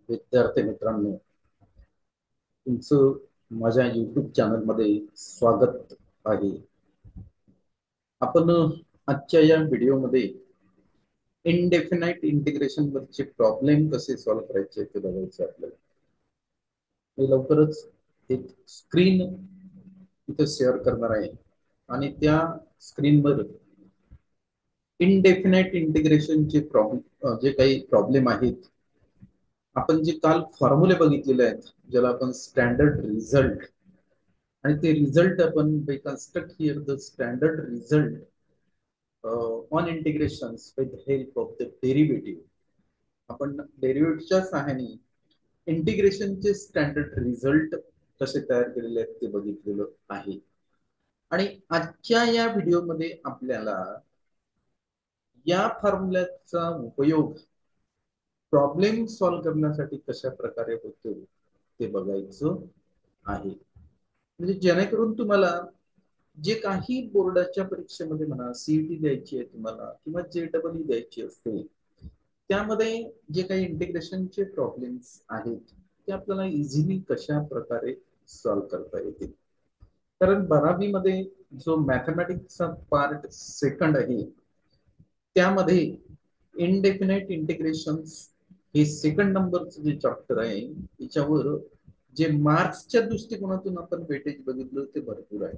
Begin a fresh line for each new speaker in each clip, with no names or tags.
विद्यार्थी मित्रांनो, तुमचं माझ्या YouTube चॅनलमध्ये स्वागत आहे. आपण आजच्या या व्हिडिओमध्ये इनडेफिनाइट इंटिग्रेशन वरचे प्रॉब्लेम कसे सॉल्व्ह करायचे ते बघायचे आपल्याला. मी लवकरच एक स्क्रीन इथे शेअर करणार आहे आणि त्या स्क्रीनवर इनडेफिनाइट इंटिग्रेशनचे प्रॉब्लेम जे काही प्रॉब्लेम आहेत, आपण जे काल फॉर्म्युले बघितलेले आहेत, ज्याला आपण स्टँडर्ड रिझल्ट, आणि ते रिझल्ट आपण we construct here the standard result on integrations with help of the derivative. आपण डेरिव्हेटिव्हच्या सहाय्याने इंटिग्रेशनचे स्टँडर्ड रिझल्ट कसे तयार केलेले आहेत ते बघितलेलं आहे. आणि आजच्या या व्हिडिओमध्ये आपल्याला या फॉर्म्युल्याचा उपयोग प्रॉब्लेम सॉल्व्ह करण्यासाठी कशा प्रकारे होतो ते बघायचं आहे. म्हणजे जेणेकरून तुम्हाला जे काही बोर्डाच्या परीक्षेमध्ये म्हणा, सीईटी द्यायची आहे तुम्हाला किंवा जेईई द्यायची असते, त्यामध्ये जे काही इंटिग्रेशनचे प्रॉब्लेम्स आहेत ते आपल्याला इझिली कशा प्रकारे सॉल्व्ह करता येतील. कारण 12वी मध्ये जो मॅथमॅटिक्सचा पार्ट सेकंड आहे, त्यामध्ये इनडेफिनाइट इंटिग्रेशन्स हे सेकंड नंबरचं जे चॅप्टर आहे, याच्यावर जे मार्क्सच्या दृष्टिकोनातून आपण वेटेज बघितलं ते भरपूर आहे.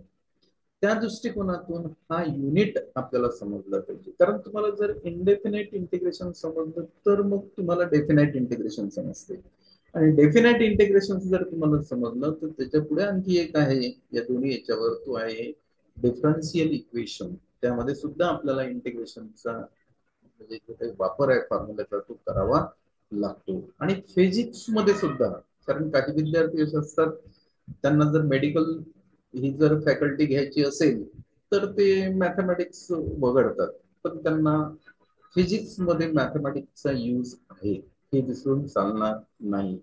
त्या दृष्टिकोनातून हा युनिट आपल्याला समजला पाहिजे. कारण तुम्हाला जर इनडेफिनाइट इंटिग्रेशन समजलं तर मग तुम्हाला डेफिनाइट इंटिग्रेशन समजते, आणि डेफिनाइट इंटिग्रेशन जर तुम्हाला समजलं तर त्याच्या पुढे आणखी एक आहे या दोन्ही याच्यावर, तो आहे डिफरन्शियल इक्वेशन. त्यामध्ये सुद्धा आपल्याला इंटिग्रेशनचा म्हणजे जो काही वापर आहे फॉर्म्युल्याचा तो करावा लागतो. आणि फिजिक्स मध्ये सुद्धा, कारण काही विद्यार्थी असे असतात त्यांना जर मेडिकल ही जर फॅकल्टी घ्यायची असेल तर ते मॅथमॅटिक्स वगळतात, पण त्यांना फिजिक्स मध्ये मॅथमॅटिक्सचा यूज आहे हे विसरून चालणार नाही.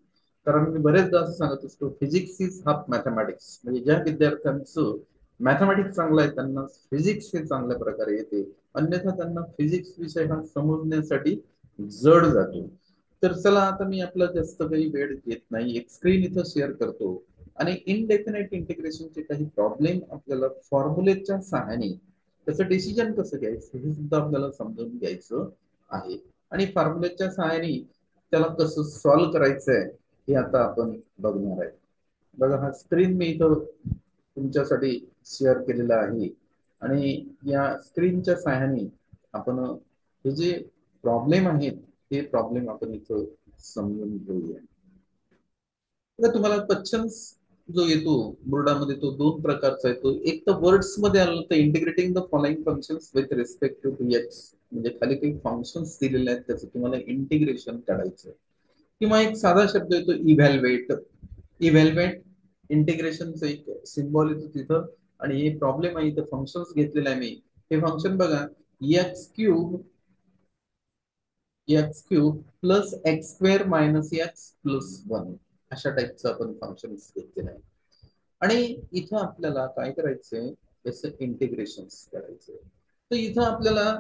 कारण मी बरेचदा असं सांगत असतो, फिजिक्स इज हाफ मॅथमॅटिक्स. म्हणजे ज्या विद्यार्थ्यांचं मॅथमॅटिक्स चांगलं आहे त्यांना फिजिक्स हे चांगल्या प्रकारे येते, अन्यथा त्यांना फिजिक्स विषय हा समजण्यासाठी जड जातो. तर चला, आता मी आपला जास्त काही वेळ घेत नाही, एक स्क्रीन इथं शेअर करतो आणि इनडेफिनाइट इंटिग्रेशनचे काही प्रॉब्लेम आपल्याला फॉर्म्युलेच्या सहाय्याने त्याचं डिसिजन कसं घ्यायचं हे सुद्धा आपल्याला समजून घ्यायचं आहे. आणि फॉर्म्युलेच्या सहाय्याने त्याला कसं सॉल्व्ह करायचं आहे हे आता आपण बघणार आहे. बघा, हा स्क्रीन मी इथं तुमच्यासाठी शेअर केलेला आहे आणि या स्क्रीनच्या सहाय्याने आपण हे जे प्रॉब्लेम आहेत ते प्रॉब्लेम आपण इथं समजून घेऊया. तुम्हाला क्वेश्चन्स जो येतो बोर्डामध्ये तो दोन प्रकारचा येतो. एक तर वर्ड्स मध्ये आलं तर integrating the following functions with respect to x, म्हणजे खाली काही फंक्शन्स दिलेले आहेत त्याचं तुम्हाला इंटिग्रेशन काढायचं. किंवा एक साधा शब्द येतो इव्हॅल्युएट. इव्हॅल्युएट इंटिग्रेशनचं एक सिम्बॉल येतो तिथं, आणि हे प्रॉब्लेम आहे इथं फंक्शन्स घेतलेलं आहे मी. हे फंक्शन बघा, x cube plus x square minus x plus one, अशा टाईपचं आपण फंक्शन घेतलेलं आहे. आणि इथं आपल्याला काय करायचंय, त्याचं इंटिग्रेशन करायचंय. तर इथं आपल्याला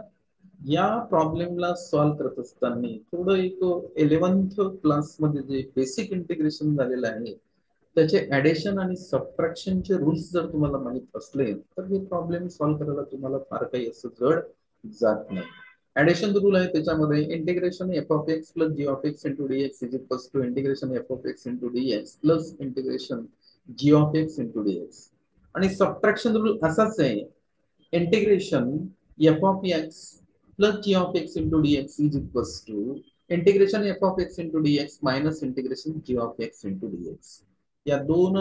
या प्रॉब्लेमला सॉल्व्ह करत असताना थोडं एक 11th क्लासमध्ये जे बेसिक इंटिग्रेशन झालेलं आहे त्याचे ऍडिशन आणि सबट्रॅक्शनचे रूल्स जर तुम्हाला माहित असले तर हे प्रॉब्लेम सॉल्व्ह करायला तुम्हाला फार काही असं जड जात नाही. ऍडिशन रूल आहे त्याच्यामध्ये, integration f of x plus g of x into d x is equals to integration f of x into d x plus integration g of x into d x. आणि subtraction rule असाच आहे, integration f of x plus g of x into d x is equals to integration f of x into d x minus integration g of x into d x. या दोन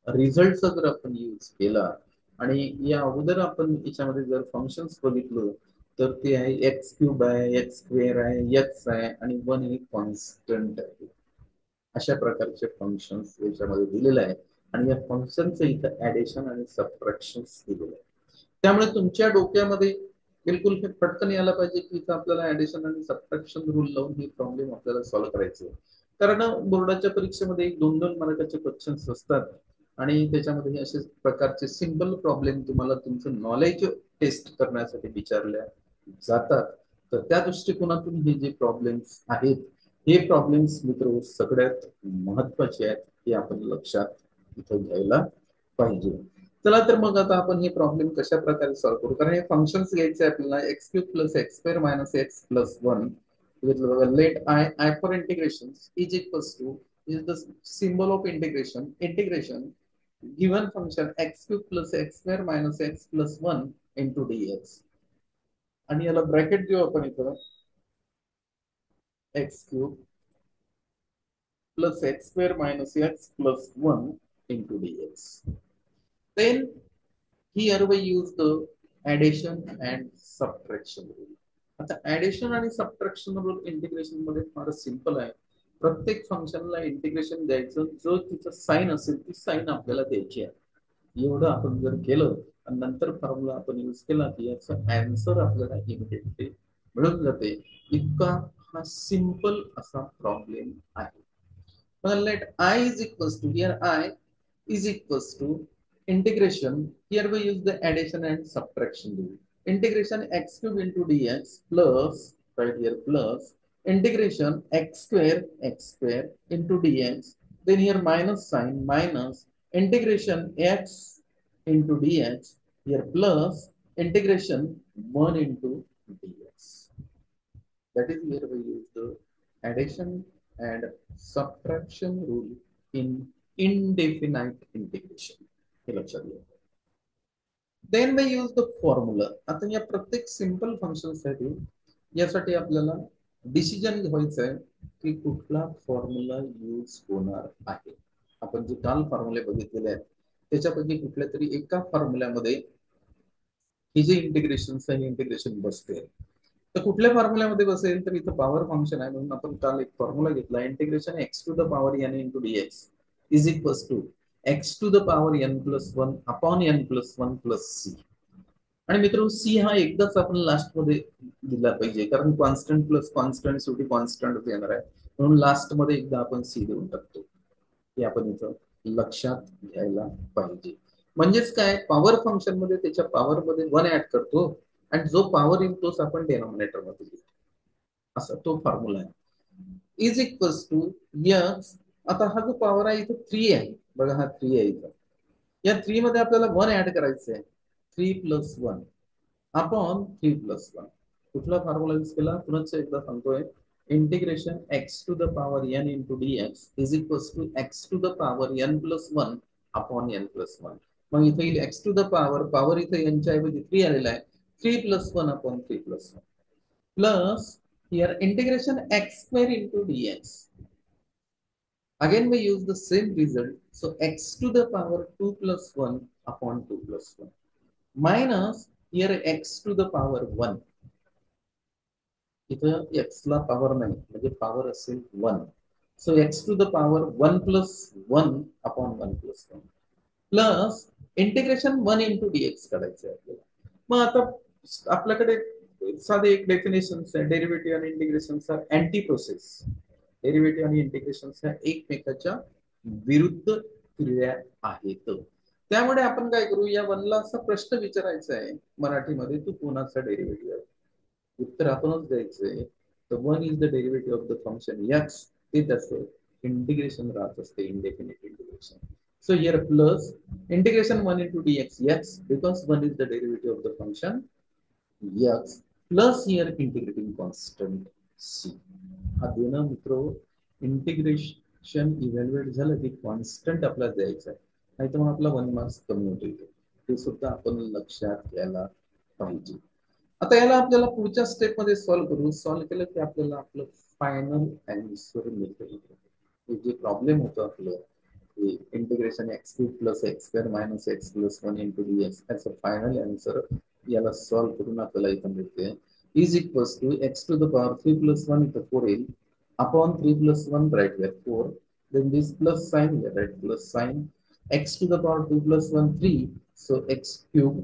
रिझल्टचा जर आपण use केला आणि या अगोदर आपण याच्यामध्ये जर फंक्शन्स बघितलं तर ते आहे एक्स क्यूब आहे, एक्स स्क्वेअर आहे, एक्स आहे आणि वन हे कॉन्स्टंट आहे. अशा प्रकारचे फंक्शन्स याच्यामध्ये दिलेले आहे आणि या फंक्शनचं इथं ऍडिशन आणि सबट्रॅक्शन दिलेलं आहे. त्यामुळे तुमच्या डोक्यामध्ये बिलकुल हे पटकन यायला पाहिजे की इथं आपल्याला ऍडिशन आणि सबट्रॅक्शन रूल लावून ही प्रॉब्लेम आपल्याला सॉल्व्ह करायचे. कारण बोर्डाच्या परीक्षेमध्ये एक 2-2 मार्काचे क्वेश्चन्स असतात आणि त्याच्यामध्ये असे प्रकारचे सिंपल प्रॉब्लेम तुम्हाला तुमचं नॉलेज टेस्ट करण्यासाठी विचारल्या जातात. तर त्या दृष्टिकोनातून हे जे प्रॉब्लेम्स आहेत हे प्रॉब्लेम्स मित्र सगळ्यात महत्वाचे आहेत, हे आपण लक्षात इथं घ्यायला पाहिजे. चला तर मग आता आपण हे प्रॉब्लेम कशा प्रकारे सॉल्व्ह करू, कारण हे फंक्शन्स घ्यायचे आपल्याला x cube plus x square minus x plus one. Let I for integration is equals to is the symbol of integration given function x cube plus x square minus x plus one into dx. आणि याला bracket देऊ आपण इथं x cube plus x square minus x plus 1 into dx. Then here we use the addition and subtraction rule. आता addition आणि subtraction rule integration मध्ये फार simple आहे. प्रत्येक फंक्शनला इंटिग्रेशन द्यायचं, जो तिचं साइन असेल ती साइन आपल्याला द्यायची आहे. एवढं आपण जर केलं आणि नंतर फॉर्म्युला आपण यूज केला की याचा आन्सर आपल्याला इमिडिएटली मिळून जाते. इतका हा सिंपल असा प्रॉब्लेम आहे. Well, let I is equals to, here I is equals to integration. Here we use the addition and subtraction rule. Integration x cube into dx plus, right here, plus integration x square into dx. Then here minus sign, minus integration x into dx. Here plus integration 1 into dx. That is, here we use the addition and subtraction rule in indefinite integration. हे लक्षात घ्या. Then we use the formula. आता या प्रत्येक simple function साठी यासाठी आपल्याला decision घ्यायचं आहे की कुठला फॉर्म्युला यूज होणार आहे. आपण जे काल फॉर्म्युले बघितलेले आहेत त्याच्यापैकी कुठल्या तरी एका फॉर्म्युल्यामध्ये ही जे इंटिग्रेशन आहे इंटिग्रेशन बसते. तर कुठल्या फॉर्म्युल्यामध्ये बसेल, तर इथं पॉवर फंक्शन आहे म्हणून आपण काल एक फॉर्म्युला घेतला, integration x to the power n into dx is equals to x to the power n plus one upon n plus one plus c. आणि मित्रांनो सी हा एकदाच आपण लास्ट मध्ये दिला पाहिजे, कारण कॉन्स्टंट प्लस कॉन्स्टंट शेवटी कॉन्स्टंट येणार आहे, म्हणून लास्ट मध्ये एकदा आपण सी देऊन टाकतो. हे आपण इथं लक्षात घ्यायला पाहिजे. म्हणजेच काय, पॉवर फंक्शन मध्ये त्याच्या पॉवर मध्ये वन ऍड करतो आणि जो पॉवर येईल तोच आपण डेनॉमिनेटर मध्ये लिहितो. असा तो फॉर्म्युला आहे. Is equals to x. आता हा जो पॉवर आहे इथं 3 आहे बघा, हा 3 आहे इथं. या 3 मध्ये आपल्याला 1 ऍड करायचं आहे. 3 प्लस 1 अपॉन 3 प्लस 1. कुठला फॉर्म्युला यूज केला पुन्हा एकदा सांगतोय. Integration x to the power n into dx is equals to x to the power n plus 1 upon n plus 1. मग इथे येईल एक्स टू द पॉवर इथे यांच्या ऐवजी 3 आलेला आहे. 3 plus 1 upon 3 plus 1 plus here integration x square into dx. Again we use the same result. So x to the power 2 plus 1 upon 2 plus 1 minus here x to the power 1. इथं x ला power नाही म्हणजे power असेल 1. So x to the power 1 plus 1 upon 1 plus 1 plus integration 1 into dx करायचं आहे आपल्याला. मग आता आपल्याकडे साधे एक डेफिनेशन आहे, डेरिव्हेटिव्ह आणि इंटिग्रेशनचा अँटी प्रोसेस. डेरिव्हेटिव्ह आणि इंटिग्रेशन ह्या एकमेकाच्या विरुद्ध क्रिया आहेत. त्यामुळे आपण काय करू, या वनला असा प्रश्न विचारायचा आहे मराठीमध्ये, तू कोणाचा डेरिव्हेटिव्ह आहे. उत्तर आपणच द्यायचंय. तर one is the derivative of the function x. ते त्याचं इंटिग्रेशन राहत असते, indefinite integration. So here plus integration 1 into dx x, because 1 is the derivative of the function x, plus here integrating constant c. हा देणं मित्रो integration evaluate झालं की constant आपल्याला द्यायचं आहे, नाही तर मग आपला 1 मार्क्स कमी होतो. ते सुद्धा आपण लक्षात घ्यायला पाहिजे. आता याला आपल्याला पुढच्या स्टेप मध्ये सॉल्व्ह करू. सॉल्व्ह केलं की आपल्याला आपलं फायनल आन्सर मिळतं. जे प्रॉब्लेम होतं आपलं integration x cube plus x square minus x plus 1 into dx याचं फायनल आन्सर याला सॉल्व्ह करून आपल्याला इथं मिळते. Is equals to x to the power 3 plus 1 इथं 4 येईल upon 3 plus 1 right where 4. Then this plus sign here, right? Plus sign x to the power 2 plus 1 3. So x cube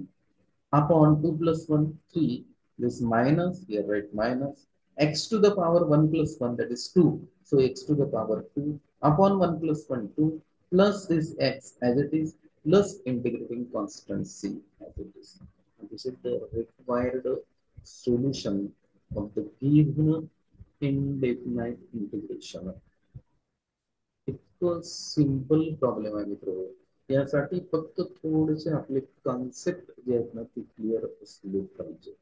upon 2 plus 1 3. This minus here, right? Minus x to the power 1 plus 1, that is 2. So x to the power 2 upon 1 plus 1 2 plus this x as it is plus integrating constant c as it is. And this is the required solution of the given indefinite integration. इतकं simple problem आहे मित्र. यासाठी फक्त थोडेसे आपले concept जे आहेत ना ते क्लिअर असले पाहिजे.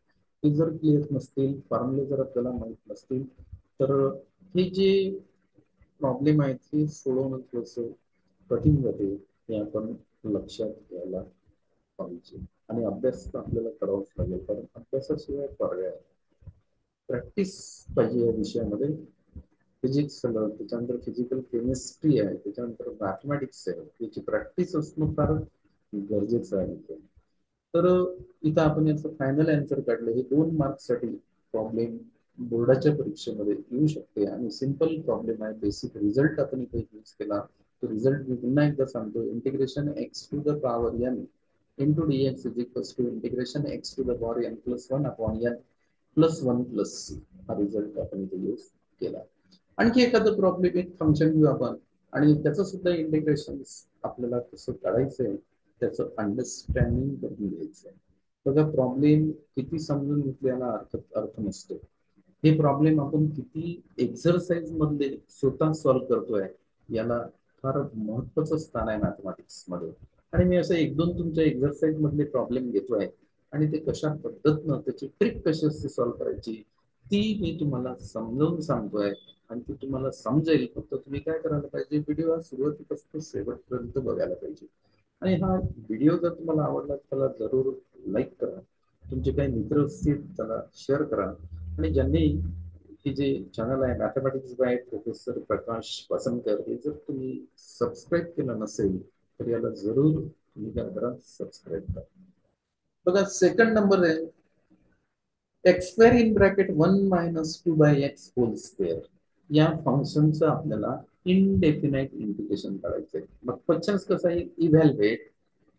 ते जर क्लिअर नसतील, फॉर्म्युले जर आपल्याला माहीत नसतील, तर हे जे प्रॉब्लेम आहेत हे सोडवणं थोडंसं कठीण जाते. हे आपण लक्षात घ्यायला पाहिजे. आणि अभ्यास तर आपल्याला करावाच लागेल, कारण अभ्यासाशिवाय पर्याय. प्रॅक्टिस पाहिजे या विषयामध्ये. फिजिक्स झालं, त्याच्यानंतर फिजिकल केमिस्ट्री आहे, त्याच्यानंतर मॅथमॅटिक्स आहे, याची प्रॅक्टिस असणं फार गरजेचं आहे. तर इथं आपण याचं फायनल आन्सर काढलं. हे 2 मार्क्ससाठी प्रॉब्लेम बोर्डाच्या परीक्षेमध्ये येऊ शकते आणि सिंपल प्रॉब्लेम आहे. बेसिक रिझल्ट आपण इथे यूज केला. तो रिझल्ट मी पुन्हा एकदा सांगतो. Integration x to the power n into d x is equals to integration x to the power n plus one upon n plus one plus c. हा result आपण इथे यूज केला. आणखी एखादं प्रॉब्लेम, एक फंक्शन घेऊ आपण आणि त्याचं सुद्धा इंटिग्रेशन आपल्याला कसं काढायचंय त्याचं अंडरस्टँडिंग करून घ्यायचंय. बघा, प्रॉब्लेम किती समजून घेतल्याला अर्थ नसतो. हे प्रॉब्लेम आपण किती एक्झरसाइज मधले स्वतः सॉल्व्ह करतोय याला फार महत्वाचं स्थान आहे मॅथमॅटिक्स मध्ये. आणि मी असं 1-2 तुमच्या एक्झरसाइज मधले प्रॉब्लेम घेतोय आणि ते कशा पद्धतीनं त्याची ट्रिक कशी असते सॉल्व्ह करायची ती मी तुम्हाला समजावून सांगतोय. आणि ती तुम्हाला समजेल. फक्त तुम्ही काय करायला पाहिजे, व्हिडिओ सुरुवातीपासून शेवटपर्यंत बघायला पाहिजे. आणि हा व्हिडिओ जर तुम्हाला आवडला त्याला जरूर लाईक करा. तुमचे काही मित्र असतील त्याला शेअर करा. आणि ज्यांनी हे जे चॅनल आहे मॅथमॅटिक्स बाय प्रोफेसर प्रकाश पासनकर, हे जर तुम्ही सबस्क्राईब केलं नसेल तर याला जरूर तुम्ही काय करा, सबस्क्राईब करा. बघा, सेकंड नंबर आहे x square in bracket 1 - 2 x whole square. या फंक्शनचं आपल्याला इनडेफिनाइट इंटिग्रेशन करायचंय. मग क्वेश्चन कसं आहे, इव्हॅल्युएट.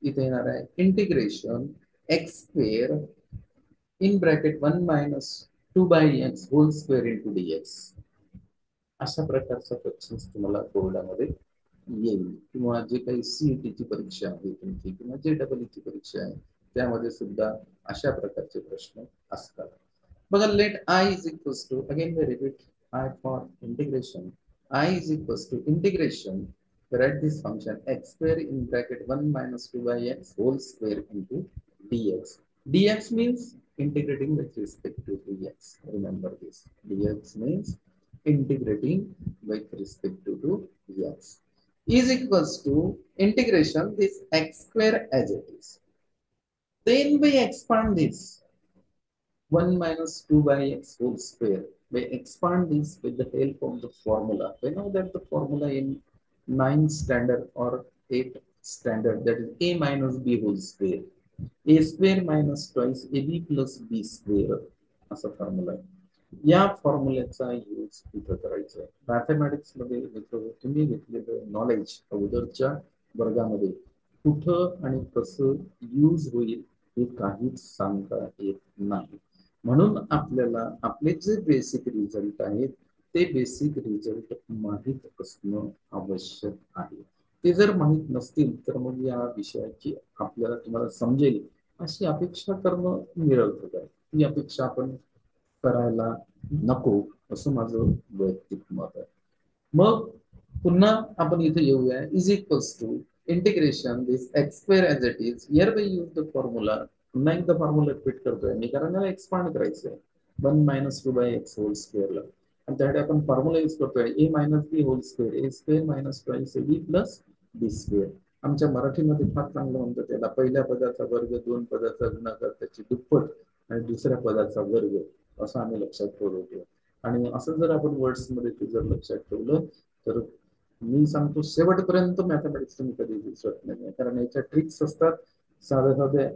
इथे येणार आहे integration x square in bracket 1 - 2 x whole square into dx. अशा प्रकारचा क्वेश्चन तुम्हाला बोर्डामध्ये येईल. किंवा जे काही सीईटीची परीक्षा आहे तुमची किंवा JEE ची परीक्षा आहे त्यामध्ये सुद्धा अशा प्रकारचे प्रश्न असतात. बघा, let I is equals to, again we repeat, I for integration. I is equals to integration write this function x square in bracket 1 - 2 x whole square into dx. dx means integrating with respect to dx. Remember this. dx means integrating with respect to x is equals to integration this x square as it is. Then we expand this 1 - 2 x whole square. We expand this with the help of the formula. We know that the formula in 9th standard or 8th standard, that is a minus b whole square. A square minus twice ab plus b square असा formula आहे. या फॉर्म्युल्याचा use इथं करायचा आहे. Mathematics मध्ये तुम्ही घेतलेलं knowledge अगोदरच्या वर्गामध्ये कुठं आणि कसं यूज होईल हे काहीच सांगता येत नाही. म्हणून आपल्याला आपले जे बेसिक रिझल्ट आहेत ते बेसिक रिझल्ट माहीत असणं आवश्यक आहे. ते जर माहीत नसतील तर मग या विषयाची आपल्याला तुम्हाला समजेल अशी अपेक्षा करणं निरर्थक आहे. ही अपेक्षा आपण करायला नको असं माझं वैयक्तिक मत आहे. मग पुन्हा आपण इथे येऊया. Is equals to integration this x square as it is. Here we use the formula. पुन्हा एकदा फॉर्म्युला रिपीट करतोय मी कारण याला एक्सपांड करायचंय 1 - 2 x होल स्क्वेअरला. आणि त्यासाठी आपण फॉर्म्युला यूज करतोय a - b whole square. a square minus twice ab plus b square. आमच्या मराठीमध्ये फार चांगलं म्हणतात त्याला, पहिल्या पदाचा वर्ग, 2 पदाचा गुणाकार त्याची दुप्पट आणि दुसऱ्या पदाचा वर्ग, असं आम्ही लक्षात ठेवतो. आणि असं जर आपण वर्ड्स मध्ये ते जर लक्षात ठेवलं तर मी सांगतो शेवटपर्यंत मॅथमॅटिक्स तुम्ही कधी विसरत नाही. कारण याच्या ट्रिक्स असतात. साध्या साध्या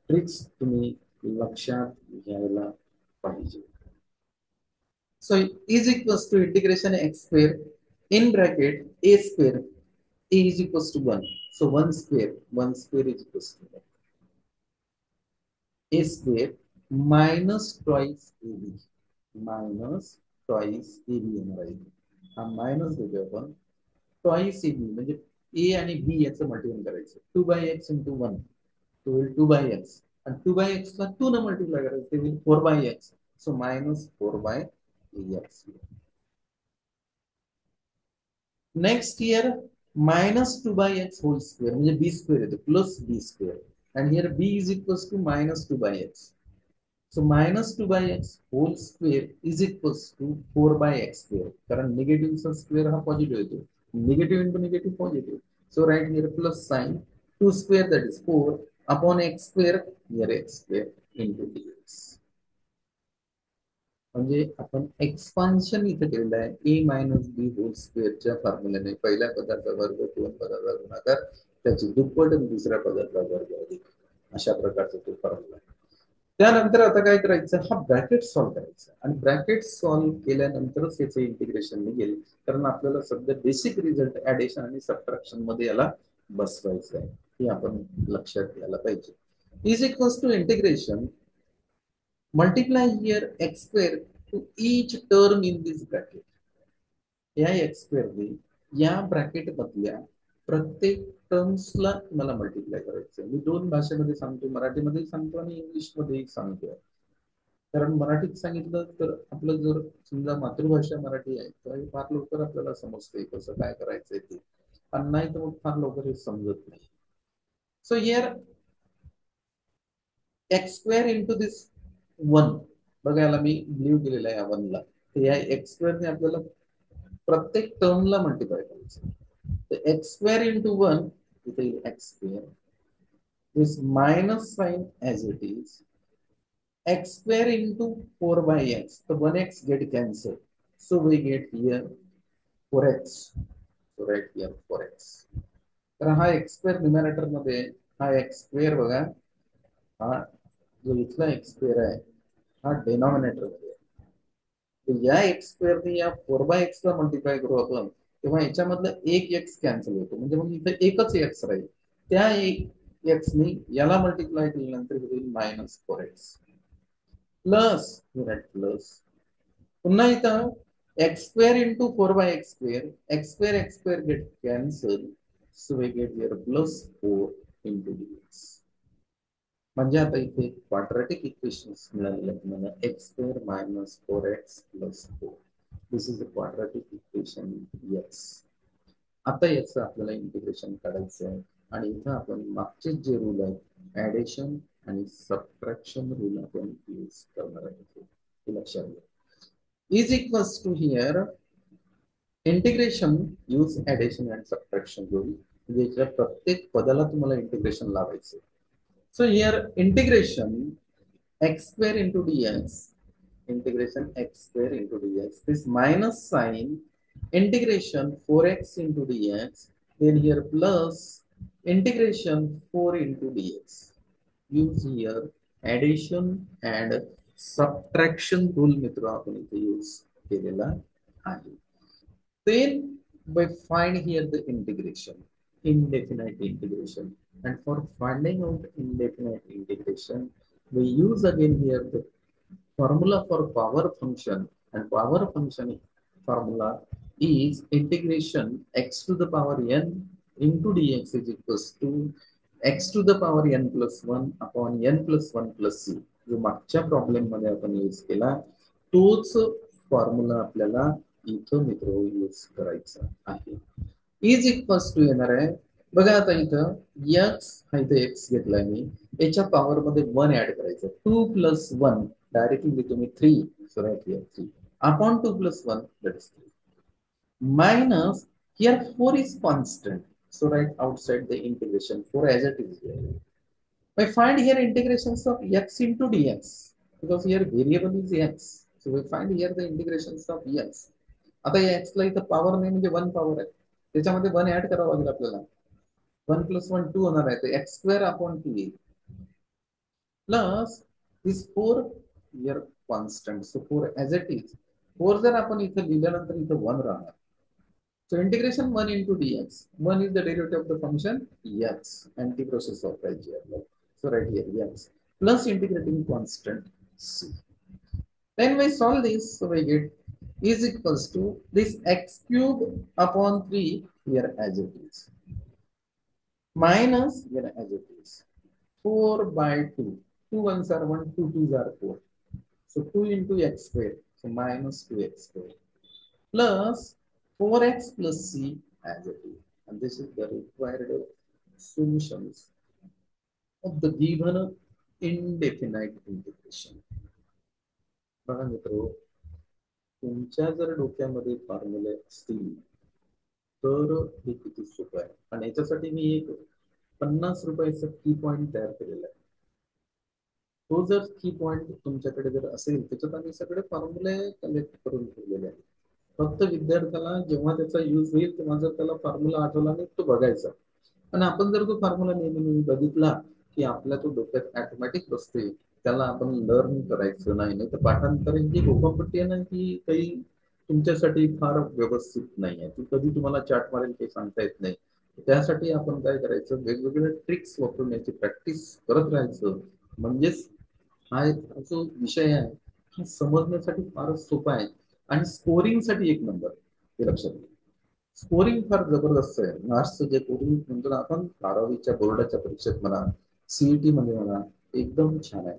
ट्रिक्स तुम्ही लक्षात घ्यायला पाहिजे. So is equals to integration x square in bracket a square. A is equals to 1. So 1 square is equals to a square minus twice ab. Minus twice ab येणार आहे. हा मायनस देतो आपण. ट्वाईस ab म्हणजे a आणि b याचं multiply करायचं. 2/x into 1 तो होईल 2/x. आणि 2/x ला 2 न मल्टिप्लाय करायचं ते होईल 4/x. So -4/x. Next here -2/x whole square म्हणजे बी स्क्वेअर येतो plus b square and here b is equals to -2/x. So -2/x whole square is equals to 4/x square. कारण निगेटिव्हचा square हा positive येतो. Negative into negative positive. So right here plus sign 2 square that is 4 upon x square here x square into dx. म्हणजे आपण expansion इथे केलेलं आहे a minus b whole स्क्वेअरच्या फॉर्म्युल्याने. पहिल्या पदाचा वर्ग दोन पदाचा गुणाकार त्याची दुप्पट आणि दुसऱ्या पदाचा वर्ग अधिक अशा प्रकारचा तो फॉर्म्युला आहे. त्यानंतर आता काय करायचं हा ब्रॅकेट सॉल्व्ह करायचा आणि ब्रॅकेट सॉल्व्ह केल्यानंतरच याचं इंटिग्रेशन निघेल कारण आपल्याला सध्या बेसिक रिझल्ट ऍडिशन आणि सबट्रॅक्शन मध्ये याला बसवायचं आहे हे आपण लक्षात घ्यायला पाहिजे. Is equals to integration multiply here x square to each term in this bracket. या एक्स स्क्वेअरने या ब्रॅकेट मधल्या प्रत्येक टर्म्सला तुम्हाला मल्टिप्लाय करायचं. मी दोन भाषेमध्ये सांगतो, मराठीमध्ये सांगतो आणि इंग्लिशमध्येही सांगतो. कारण मराठीत सांगितलं तर आपलं जर समजा मातृभाषा मराठी आहे तर फार लवकर आपल्याला समजते कसं काय करायचंय ते, पण नाही तर मग फार लवकर हे समजत नाही. So here x square into this one बघायला मी ब्ल्यू केलेला आहे या वनला. तर या एक्स स्क्वेअरने आपल्याला प्रत्येक टर्मला मल्टिप्लाय करायचं. तर एक्स स्क्वेअर इंटू वन इथे x square this minus sign as it is x square into 4/x. The 1x get cancelled. So we get here 4x. So right here 4x. तर हा x square numerator मध्ये हा x square बघा हा जो इथला x square आहे हा डेनॉमिनेटर मध्ये आहे. तर या एक्स स्क्वेअरने या 4/x ला मल्टिप्लाय करू आपण तेव्हा याच्यामधलं एक एक्स कॅन्सल होतो म्हणजे मग इथे एकच एक्स राहील. त्या एक्सने याला मल्टिप्लाय केल्यानंतर होईल -4x प्लस प्लस पुन्हा इथं x square into 4/x square x square get cancel. So we get here +4 into dx. म्हणजे आता इथे क्वाड्रॅटिक इक्वेशन्स मिळालेले आहेत तुम्हाला x square -4x + 4. This is a quadratic equation x. आता याचं आपल्याला इंटिग्रेशन काढायचं आहे आणि इथं आपण मागचे जे रूल आहेत ऍडिशन आणि सबट्रॅक्शन रूल आपण यूज करणार आहे हे लक्षात घ्या. Is equals to here integration use addition and subtraction rule. म्हणजे इथल्या प्रत्येक पदाला तुम्हाला इंटिग्रेशन लावायचं. So here integration x square into dx integration x square into dx. This minus sign integration 4x into dx. Then here plus integration 4 into dx. Use here addition and subtraction rule मित्र आपण इथे use केलेला आहे. Then we find here the integration, indefinite integration. And for finding out indefinite integration, we use again here the formula for power function. And power function formula is integration x to the power n into dx is equals to x to the power n plus 1 upon n plus 1 plus c. जो मागच्या problem मध्ये आपण use केला तोच formula आपल्याला इथं मित्र use करायचा आहे. इज इक्वल्स टू येणार आहे बघा आता इथं एक्स हा इथं एक्स घेतलाय मी याच्या पॉवर मध्ये 1 ऍड करायचं. 2 + 1 डायरेक्टली लिहितो मी 3. So right here 3 upon 2 + 1 that is 3 minus here 4 is constant. So write outside the integration 4 as it is here. I find here integrations of x into dx because here variable is x. So we find here the integrations of x. आता या x ला इथं power नाही म्हणजे 1 power आहे त्याच्यामध्ये 1 add करावं लागेल आपल्याला. 1 + 1 2 होणार आहे तर x स्क्वेअर अपॉन 2 येईल plus this 4 here constant. So 4 as it is 4 जर आपण इथं लिहिल्यानंतर इथं 1 राहणार. So integration 1 into dx. 1 is the derivative of the function x. Anti-process of here. So right here x plus integrating constant c. Then we solve this. So we get is equals to this x cube upon 3 here as it is. Minus here as it is. 4/2. 2 ones are 1, 2 twos are 4. So 2 into x square. So -2x square. Plus 4x plus c as it is. And this is the required solutions of the given indefinite integration. बघा मित्र, तुमच्या जर डोक्यामध्ये फॉर्म्युले असतील तर हे किती सोपं आहे. आणि याच्यासाठी मी एक 50 रुपयाचा की पॉइंट तयार केलेला आहे. तो जर की पॉइंट तुमच्याकडे जर असेल त्याच्यात आम्ही सगळे फॉर्म्युले कलेक्ट करून ठेवलेले आहेत. फक्त विद्यार्थ्याला जेव्हा त्याचा यूज होईल तेव्हा जर त्याला फॉर्म्युला आठवला नाही तो बघायचा. आणि आपण जर तो फॉर्म्युला नेहमी नेहमी बघितला की आपल्या तो डोक्यात ऑटोमॅटिक बसते, त्याला आपण लर्न करायचं नाही. नाही तर पाठांतरण जी गोपापट्टी आहे ना ती काही तुमच्यासाठी फार व्यवस्थित नाही आहे. ती कधी तुम्हाला चाट मारेल ते सांगता येत नाही. त्यासाठी आपण काय करायचं, वेगवेगळ्या ट्रिक्स वापरून याची प्रॅक्टिस करत राहायचं. म्हणजेच हा जो विषय आहे हा समजण्यासाठी फारच सोपा आहे आणि स्कोरिंग साठी एक नंबर. हे लक्षात घ्या, स्कोरिंग फार जबरदस्त आहे. मार्क्सचं जे कोडिंग म्हणतो ना आपण 12वीच्या बोर्डाच्या परीक्षेत म्हणा, सीईटी मध्ये म्हणा, एकदम छान आहे.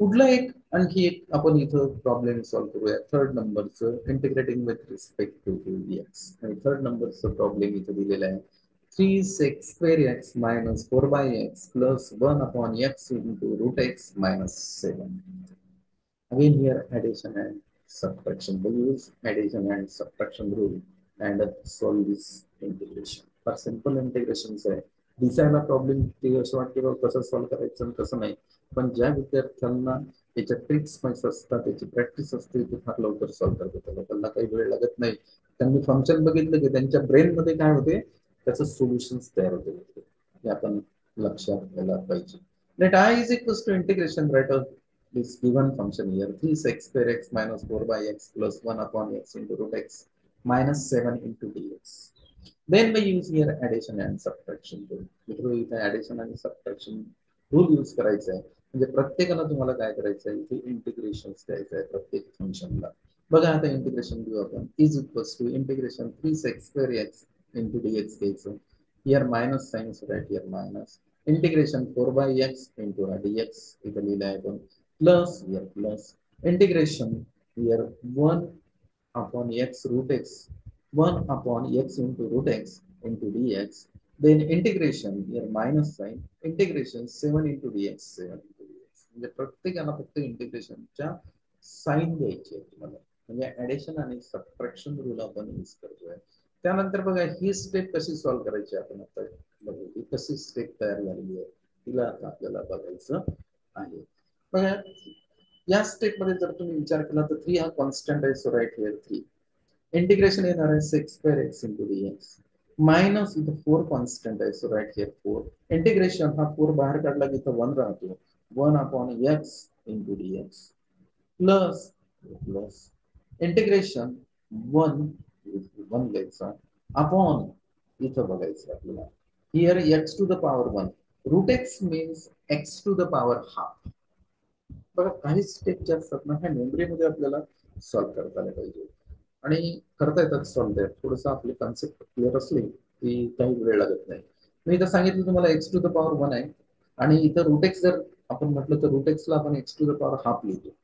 कुठला एक आणखी एक आपण इथं प्रॉब्लेम सॉल्व्ह करूया. थर्ड नंबरचं integrating with respect to x. आणि थर्ड नंबरचं प्रॉब्लेम इथं दिलेला आहे 3 sec² x minus 4/x plus 1/x into root x minus 7. Again here addition and subtraction. We use addition and subtraction rule and solve this integration. For simple integrations आहे. दिसायला problem ते असं वाटतं कसं सॉल्व्ह करायचं आणि कसं नाही. पण ज्या विद्यार्थ्यांना त्याच्या ट्रिक्स माहिती असतात, त्याची प्रॅक्टिस असते, ते फार लवकर सॉल्व्ह करतात. त्यांना काही वेळ लागत नाही. त्यांनी फंक्शन बघितलं की त्यांच्या ब्रेन मध्ये काय होते त्याचं सोल्युशन्स तयार होते. हे आपण लक्षात घ्यायला पाहिजे. Let I is equals to integration right of this given function here 3 sec² x minus 4/x plus 1/x into root x minus 7 into dx. Then we use here addition and subtraction rule. मित्र इथे addition आणि subtraction rule use करायचा आहे. म्हणजे प्रत्येकाला तुम्हाला काय करायचं आहे, इथे इंटिग्रेशन द्यायचं आहे प्रत्येक फंक्शनला. बघा आता इंटिग्रेशन घेऊ आपण. Is equals to integration 3 sec² x into dx घ्यायचं. Here minus sign is right here minus. Integration 4/x into dx इथे लिहिलं आहे आपण. Plus here plus integration here 1/x root x 1/x into root x into dx. Then integration here minus sign integration 7 into dx 7 into dx. म्हणजे प्रत्येकाला फक्त इंटिग्रेशनच्या sign द्यायची आहे तुम्हाला. म्हणजे ऍडिशन आणि सबट्रॅक्शन रूल आपण यूज करतोय. त्यानंतर बघा ही स्टेप कशी सॉल्व्ह करायची आपण आता बघू. ही कशी स्टेप तयार झालेली आहे तिला आता आपल्याला बघायचं आहे. बघा या स्टेप मध्ये जर तुम्ही विचार केला तर 3 हा कॉन्स्टंट आहे. सो राईट हिअर 3 इंटिग्रेशन येणार आहे sec² x into dx minus इथं 4 कॉन्स्टंट आहे. सो राईट हिअर 4 इंटिग्रेशन हा 4 बाहेर काढला की इथं 1 राहतो 1/x into dx plus plus integration 1 घ्यायचा अपॉन इथं बघायचं आपल्याला here x to the power 1 root x means x to the power half. बघा काही स्टेप ज्या असतात ना ह्या मेमरीमध्ये आपल्याला सॉल्व्ह करता आल्या पाहिजे आणि करता येतात सॉल्व्ह. थोडस आपली कॉन्सेप्ट क्लिअर असली की काही वेळ लागत नाही. मी इथं सांगितलं तुम्हाला x to the power 1 आहे आणि इथं रूट एक्स जर आपण म्हटलं तर रूट एक्सला आपण x to the power half लिहितो.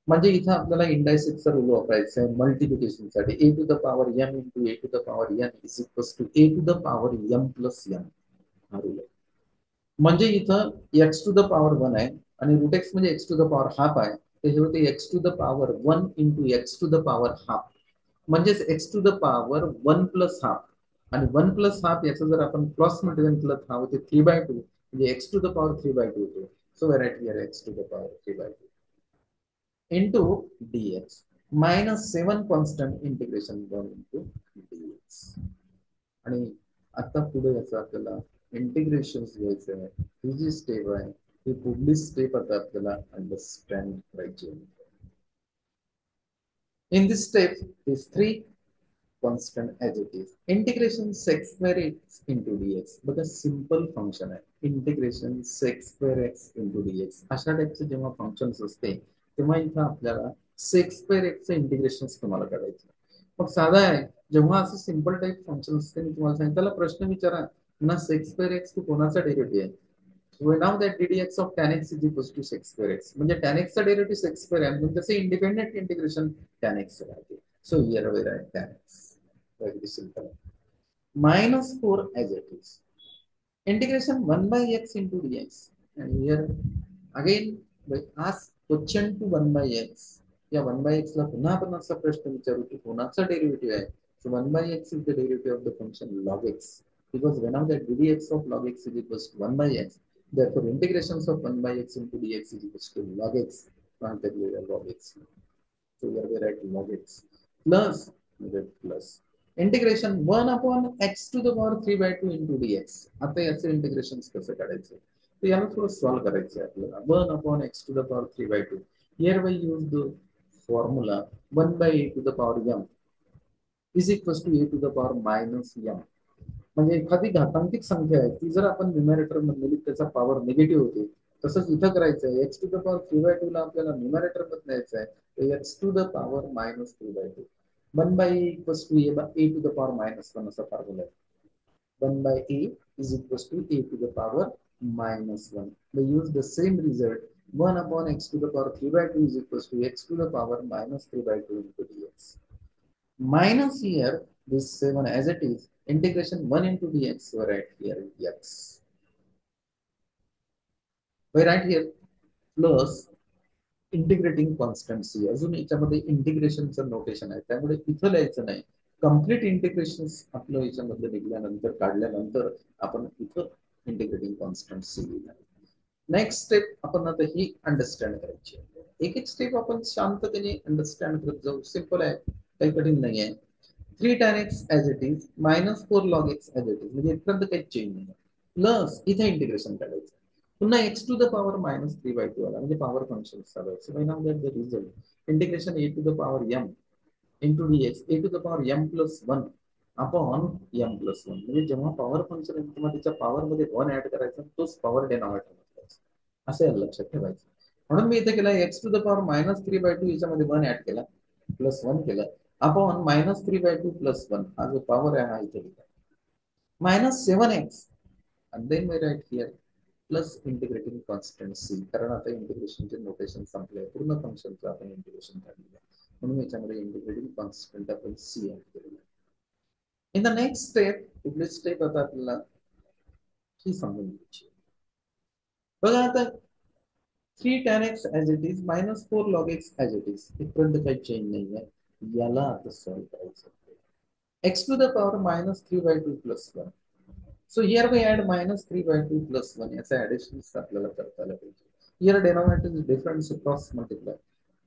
म्हणजे इथं आपल्याला इंडायसिसचा रूल वापरायचा आहे मल्टिप्लिकेशन साठी. a to the power m into a to the power n is equals to a to the power m plus n हा रूल आहे. म्हणजे इथं x to the power 1 आहे आणि रूट एक्स म्हणजे x to the power half आहे. तर हे होते x to the power 1 into x to the power half. म्हणजेच x to the power 1 plus half आणि 1 plus हाफ याचं जर आपण क्रॉस मल्टिप्लिकेशन केलं तर हा होते 3/2 म्हणजे x to the power 3/2 होतो. So right here x to the power 3/2 into dx minus 7 constant integration 1 into dx. आणि आता पुढे याचं आपल्याला इंटिग्रेशन घ्यायचं आहे. ही जी स्टेप आहे ही पुढली स्टेप आता आपल्याला अंडरस्टँड करायची आहे. In this step is 3 constant as it is. Integration sec² x into dx. बघा सिंपल फंक्शन आहे. Integration sec² x into dx. अशा टाइपचे जेव्हा फंक्शन्स असते तेव्हा इथं आपल्याला sec² x चं इंटिग्रेशन तुम्हाला करायचं. मग साधा आहे जेव्हा असं सिंपल टाइप फंक्शन असते मी तुम्हाला सांगितलं त्याला प्रश्न विचारा ना sec² x तो कोणाचा डेरिव्हेटिव्ह आहे. So now that ddx of tan x is equals to sec² x म्हणजे tan x चा डेरिव्हेटिव्ह sec² आहे म्हणजे त्याचे इंडिपेंडेंट इंटिग्रेशन tan x राहते. So here we write tan x. अगदी simple. -4 as it is. Integration 1 by x into dx. And here again by ask question to 1 by x. या 1 by x ला पुन्हा आपण असा प्रश्न विचारू की कोणाचा डेरिव्हेटिव्ह आहे. So 1 by x is the derivative of the function log x. Because when of that ddx of log x is equals to 1 by x, therefore integrations of 1 by x into dx is equals to log x. Log x. So here we write log x plus integration 1 upon x to the power 3 by 2 into dx. आता याचे integration कसं काढायचं तर याला थोडं solve करायचं आहे आपल्याला. 1 upon x to the power 3 by 2. Here we use the formula 1 by a to the power m is equals to a to the power minus m. म्हणजे एखादी घातांकित संख्या आहे ती जर आपण न्यूमरेटर मध्ये त्याचा पॉवर निगेटिव्ह होते. तसंच इथं करायचं आहे x to the power 3 by 2 ला आपल्याला न्यूमरेटर मध्ये द्यायचं आहे x to the power minus 3 by 2. 1 by a equals to a to the power minus 1 असा फॉर्म्युला आहे. 1 by a is equals to a to the power minus 1. We use the same result. 1 upon x to the power 3 by 2 is equals to x to the power minus 3 by 2 into dx. Minus here, this 7 as it is, integration 1 into dx, we write here x. We write here plus integrating कॉन्स्टन्सी. अजून याच्यामध्ये इंटिग्रेशनचं notation आहे त्यामुळे इथं लिहायचं नाही. Complete integration आपलं याच्यामध्ये निघाल्यानंतर काढल्यानंतर आपण इथं इंटिग्रेटिंग कॉन्स्टन्सी लिहिणार. नेक्स्ट स्टेप आपण आता ही अंडरस्टँड करायची. एक एक स्टेप आपण शांततेने अंडरस्टँड करत जाऊ. सिंपल आहे, काही कठीण नाही आहे. 3 tan x as it is minus 4 log x as it is. म्हणजे इथपर्यंत काही चेंज नाही. प्लस इथे इंटिग्रेशन करायचं पुन्हा x to the power minus 3 by 2 आला म्हणजे पॉवर फंक्शन चालवायचं. We now get the result integration a to the power m into dx a to the power m plus 1 upon m plus 1. म्हणजे जेव्हा power function आहे तेव्हा त्याच्या power मध्ये 1 add करायचा तोच पॉवर डेनॉमिनेटर करायचा असं लक्षात ठेवायचं. म्हणून मी इथे केला x to the power minus 3 by 2 याच्यामध्ये 1 ऍड केला प्लस 1 केलं अपॉन minus 3 by 2 plus 1 हा जो पॉवर आहे हा इथे लिहिला minus 7x and then we write here plus integrating कॉन्स्टन्सी. कारण आता इंटिग्रेशनचे नोटेशन संपले पूर्ण फंक्शनचं आपण इंटिग्रेशन काढलेलं आहे म्हणून याच्यामध्ये इंटिग्रेटिंग कॉन्स्टंट आपण सी ऍड केलेलं आहे. इन द नेक्स्ट स्टेप पुढली स्टेप आता आपल्याला ही समजून घ्यायची. बघा आता 3 tan x as it is minus 4 log x as it is इथपर्यंत काही चेंज नाही आहे. याला आता सॉल्व्ह करायचं. x to the power minus 3 by 2 plus 1. So here we add minus 3 by 2 plus 1 याचा addition आपल्याला करता आलं पाहिजे. Here denominator is different, so cross multiply.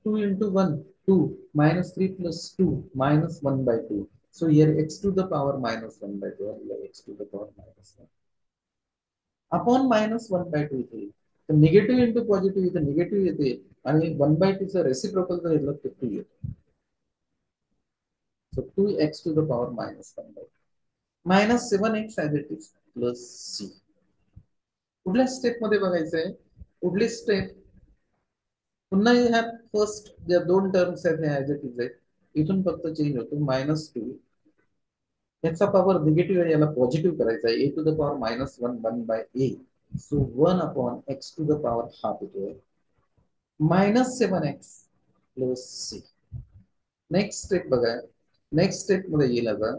2 into 1 2 minus 3 plus 2 minus 1 by 2. So here x to the power minus 1 by 2 x to the power minus 1 upon minus 1 by 2 इथे तर negative into positive इथे negative येते आणि 1 by 2 चा reciprocal जर घेतलं तर 2 येतो. So 2x to the power minus 1 by 2 minus 7x as it is plus c. पुढल्या स्टेप मध्ये बघायचंय. पुढली स्टेप पुन्हा ह्या फर्स्ट ज्या दोन टर्म्स आहेत ह्या ऍज इट इज आहेत इथून फक्त चेंज होतो -2 याचा पॉवर निगेटिव्ह आहे याला पॉझिटिव्ह करायचा आहे a to the power minus 1 1 by a. So 1 upon x to the power half येतोय minus 7x plus c. Next step बघा. नेक्स्ट स्टेप मध्ये येईल आता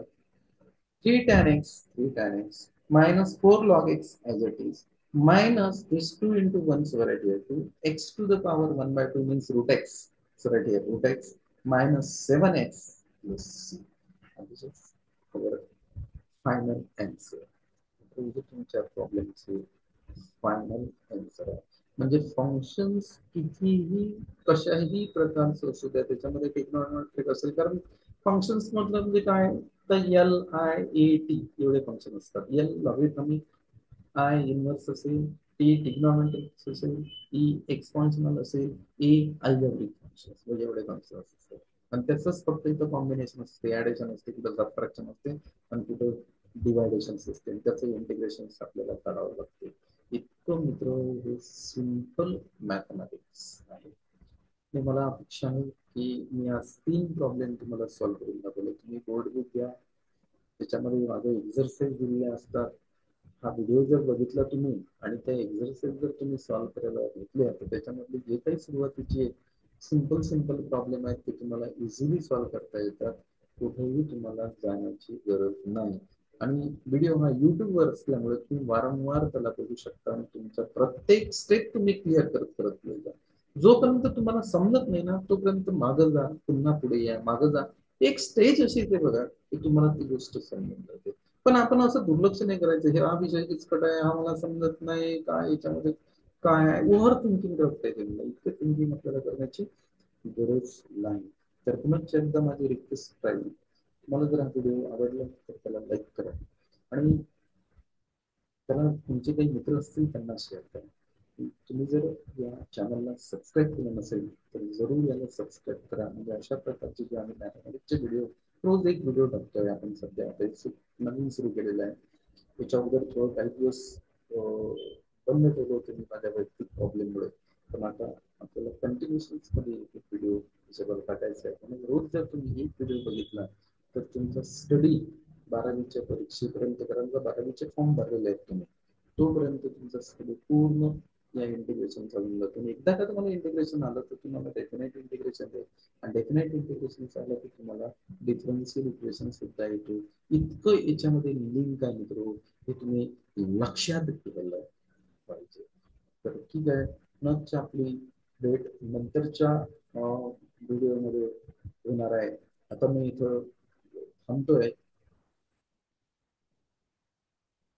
3 tan x minus 4 log x as it is minus this 2 into 1 so right here 2 x to the power 1 by 2 means root x so right here root x minus 7x plus c. And this is our final answer. तुमच्या प्रॉब्लेमचे final answer आहे. म्हणजे functions कितीही कशाही प्रकारचं असू द्या त्याच्यामध्ये टेक्नॉमेट्रिक असेल कारण फंक्शन्स म्हटलं म्हणजे काय तर एल आय ए टी एवढे फंक्शन असतात. एल लॉगरिथमिक, आय इनव्हर्स असेल, टी ट्रिग्नोमेट्रिक असेल, ई एक्सपोनेन्शियल असेल, ए अल्जेब्रिक फंक्शन्स म्हणजे एवढे फंक्शन असतात. आणि त्याचंच फक्त इथं कॉम्बिनेशन असते, ऍडिशन असते, कुठं सबट्रॅक्शन असते आणि कुठं डिवायडेशन असते. त्याचं इंटिग्रेशन आपल्याला करावं लागते. इतकं मित्र हे सिंपल मॅथमॅटिक्स आहे. मला अपेक्षा आहे की मी आज 3 प्रॉब्लेम तुम्हाला सॉल्व्ह करून दाखवले. तुम्ही बोर्ड बुक घ्या त्याच्यामध्ये माझे एक्झरसाइज दिलेले असतात. हा व्हिडिओ जर बघितला तुम्ही आणि त्या एक्झरसाइज जर तुम्ही सॉल्व्ह करायला घेतले तर त्याच्यामधले जे काही सुरुवातीचे सिंपल प्रॉब्लेम आहेत ते तुम्हाला इझिली सॉल्व्ह करता येतात. कुठेही तुम्हाला जाण्याची गरज नाही. आणि व्हिडिओ हा युट्यूबवर असल्यामुळे तुम्ही वारंवार त्याला बघू शकता आणि तुमचा प्रत्येक स्टेप तुम्ही क्लिअर करत करत गेला. जोपर्यंत तुम्हाला समजत नाही ना तोपर्यंत मागं जा, पुन्हा पुढे या, मागं जा. एक स्टेज अशी येते बघा की तुम्हाला ती गोष्ट समजून जाते. पण आपण असं दुर्लक्ष नाही करायचं, हे हा विषय किचकट आहे, हा मला समजत नाही, काय याच्यामध्ये काय ओव्हर थिंकिंग करता येते. इतकं थिंकिंग आपल्याला करण्याची गरज नाही. तर पुन्हा एकदा माझी रिक्वेस्ट राहील, तुम्हाला जर हा व्हिडिओ आवडला तर त्याला लाईक करा आणि त्याला तुमचे काही मित्र असतील त्यांना शेअर करा. तुम्ही जर या चॅनलला सबस्क्राईब केलं नसेल तर जरूर याला सबस्क्राईब करा. म्हणजे अशा प्रकारचे जे आम्ही मॅथमॅटिक्सचे व्हिडिओ, रोज एक व्हिडिओ टाकतोय आपण. सध्या नवीन सुरू केलेलं आहे. त्याच्या अगोदर थोडं काही दिवस बंद केलं होतं मी माझ्या वैयक्तिक प्रॉब्लेममुळे. पण आता आपल्याला कंटिन्युअसली मध्ये एक व्हिडिओ त्याच्यावर टाकायचा आहे. म्हणून रोज जर तुम्ही एक व्हिडिओ बघितला तर तुमचा स्टडी 12वीच्या परीक्षेपर्यंत, कारण का 12वीचे फॉर्म भरलेले आहेत तुम्ही, तोपर्यंत तुमचा स्टडी पूर्ण या इंटिग्रेशन चालून जातो. एकदा का तुम्हाला इंटिग्रेशन आलं तर तुम्हाला डेफिनेट इंटिग्रेशन आहे. आणि डेफिनेट इंटिग्रेशन आलं की तुम्हाला डिफरन्शियल इक्वेशन सुद्धा येतो. इतकं याच्यामध्ये लिंक आहे मित्र, हे तुम्ही लक्षात ठेवलं पाहिजे. तर ठीक आहे, नक्की आपली भेट नंतरच्या व्हिडिओमध्ये होणार आहे. आता मी इथं थांबतोय.